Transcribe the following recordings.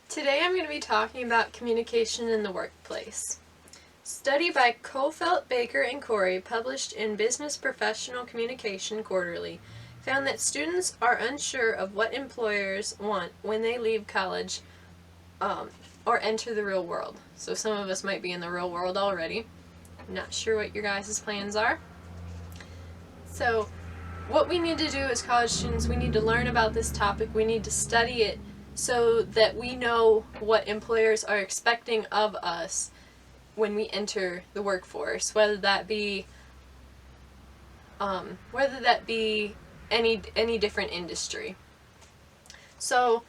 Today I'm going to be talking about communication in the workplace. Study by Kofelt, Baker, and Corey, published in Business Professional Communication Quarterly, found that students are unsure of what employers want when they leave college or enter the real world. So some of us might be in the real world already. I'm not sure what your guys' plans are. So what we need to do as college students, we need to learn about this topic. We need to study it so that we know what employers are expecting of us when we enter the workforce, whether that be any different industry. So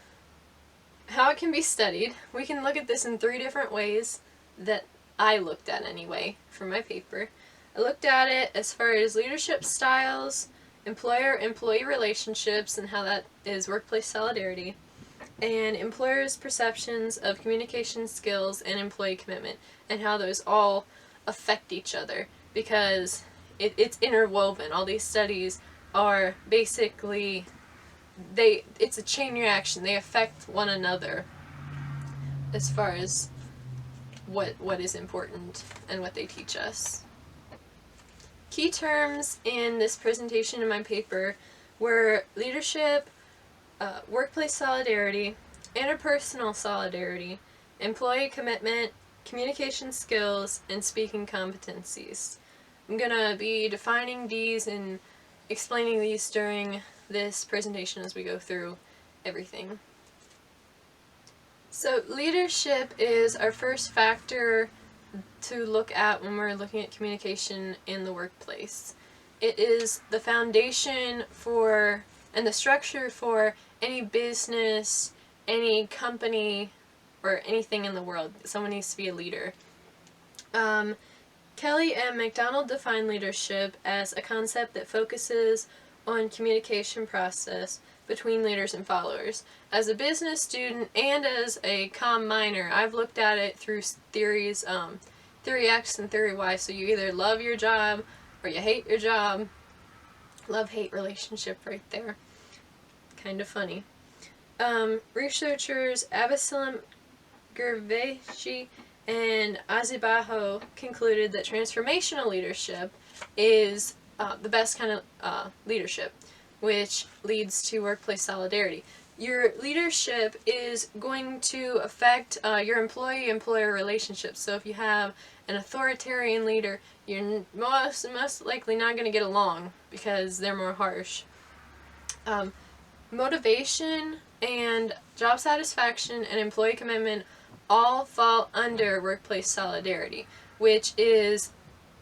how it can be studied, we can look at this in 3 different ways that I looked at anyway for my paper. I looked at it as far as leadership styles, employer-employee relationships and how that is workplace solidarity, and employers' perceptions of communication skills and employee commitment, and how those all affect each other, because it's interwoven. All these studies are basically, it's a chain reaction. They affect one another as far as what is important and what they teach us. Key terms in this presentation in my paper were leadership, workplace solidarity, interpersonal solidarity, employee commitment, communication skills, and speaking competencies. I'm going to be defining these and explaining these during this presentation as we go through everything. So leadership is our first factor to look at when we're looking at communication in the workplace. It is the foundation for and the structure for any business, any company, or anything in the world. Someone needs to be a leader. Kelly and McDonald define leadership as a concept that focuses on communication process between leaders and followers. As a business student and as a comm minor, I've looked at it through theories, theory X and theory Y. So you either love your job or you hate your job. Love-hate relationship right there. Kind of funny. Researchers Abisalam Gervasi and Azibaho concluded that transformational leadership is the best kind of leadership, which leads to workplace solidarity. Your leadership is going to affect your employee-employer relationships. So if you have an authoritarian leader, you're most likely not going to get along because they're more harsh. Motivation and job satisfaction and employee commitment all fall under workplace solidarity, which is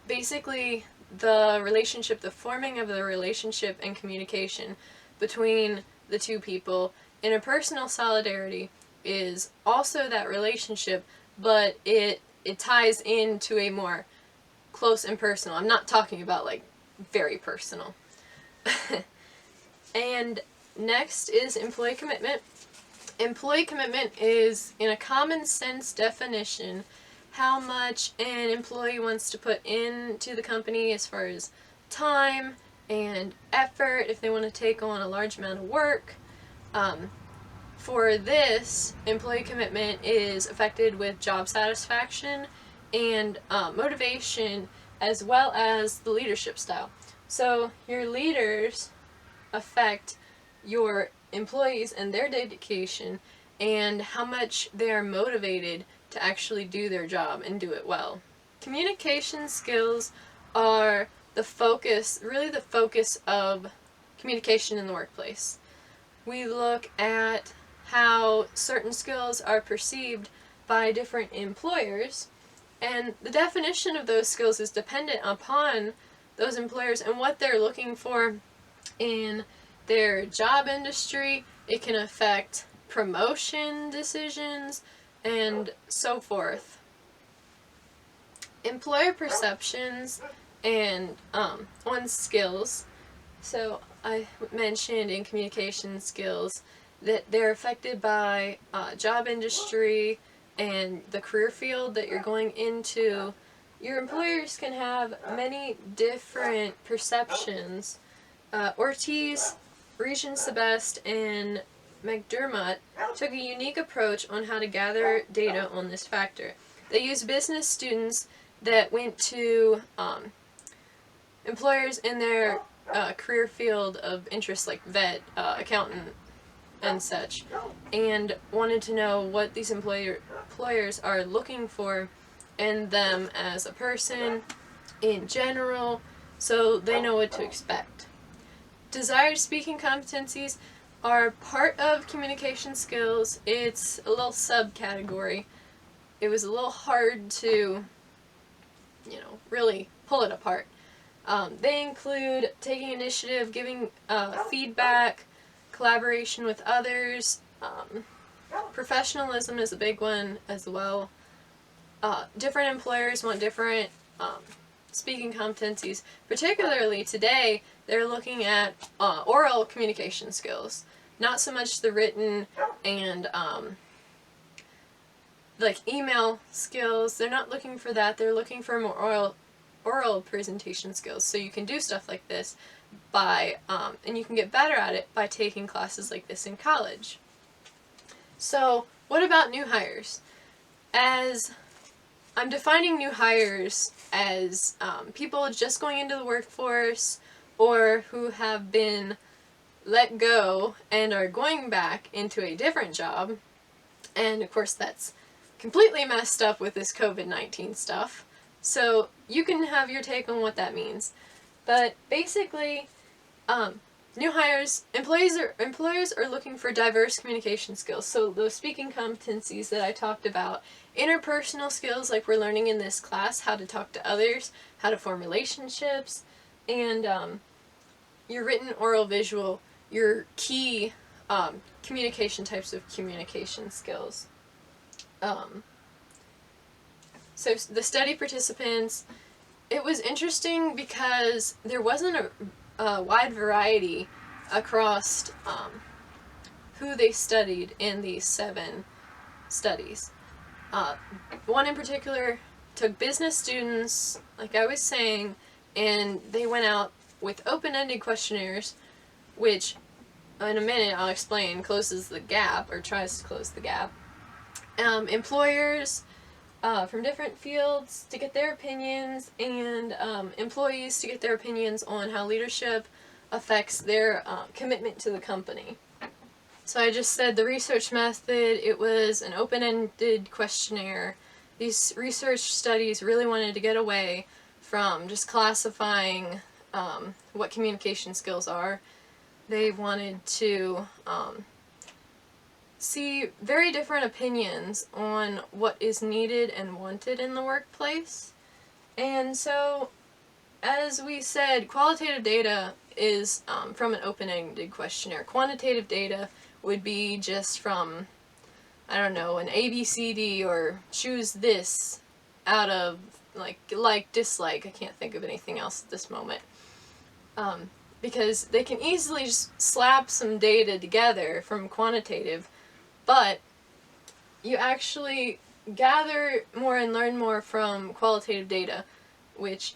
basically the relationship, the forming of the relationship and communication between the two people. Interpersonal solidarity is also that relationship, but it ties into a more close and personal. I'm not talking about like very personal. And next is employee commitment. Employee commitment is, in a common sense definition, how much an employee wants to put into the company as far as time and effort, if they want to take on a large amount of work. For this, employee commitment is affected with job satisfaction and motivation, as well as the leadership style. So your leaders affect your employees and their dedication and how much they are motivated to actually do their job and do it well. Communication skills are the focus, really the focus of communication in the workplace. We look at how certain skills are perceived by different employers, and the definition of those skills is dependent upon those employers and what they're looking for in their job industry. It can affect promotion decisions and so forth. Employer perceptions and on skills. So I mentioned in communication skills that they're affected by job industry and the career field that you're going into. Your employers can have many different perceptions. Ortiz, Regent Sebest, and McDermott took a unique approach on how to gather data on this factor. They used business students that went to employers in their career field of interest, like vet, accountant, and such, and wanted to know what these employers are looking for in them as a person in general, so they know what to expect. Desired speaking competencies are part of communication skills. It's a little subcategory. It was a little hard to, really pull it apart. They include taking initiative, giving feedback, collaboration with others. Professionalism is a big one as well. Different employers want different speaking competencies. Particularly today, they're looking at oral communication skills. Not so much the written and like email skills. They're not looking for that. They're looking for more oral presentation skills. So you can do stuff like this by, and you can get better at it by taking classes like this in college. So what about new hires? As I'm defining new hires as people just going into the workforce or who have been let go and are going back into a different job. And of course that's completely messed up with this COVID-19 stuff. So you can have your take on what that means. But basically, new hires, employers are looking for diverse communication skills. So those speaking competencies that I talked about, interpersonal skills like we're learning in this class, how to talk to others, how to form relationships, and your written, oral, visual, your key communication types of communication skills. So the study participants, it was interesting because there wasn't a wide variety across who they studied in these 7 studies. One in particular took business students, like I was saying, and they went out with open-ended questionnaires, which in a minute I'll explain closes the gap, or tries to close the gap. Employers from different fields to get their opinions, and employees to get their opinions on how leadership affects their commitment to the company. So I just said the research method, it was an open-ended questionnaire. These research studies really wanted to get away from just classifying what communication skills are. They wanted to see very different opinions on what is needed and wanted in the workplace. And so, as we said, qualitative data is from an open-ended questionnaire. Quantitative data would be just from, I don't know, an ABCD or choose this out of like, dislike. I can't think of anything else at this moment. Because they can easily just slap some data together from quantitative, but you actually gather more and learn more from qualitative data, which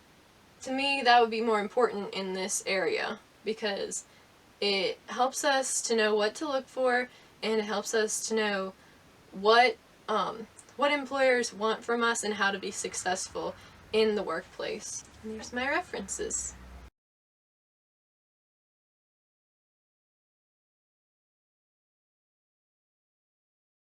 to me that would be more important in this area because it helps us to know what to look for, and it helps us to know what employers want from us and how to be successful in the workplace. And there's my references.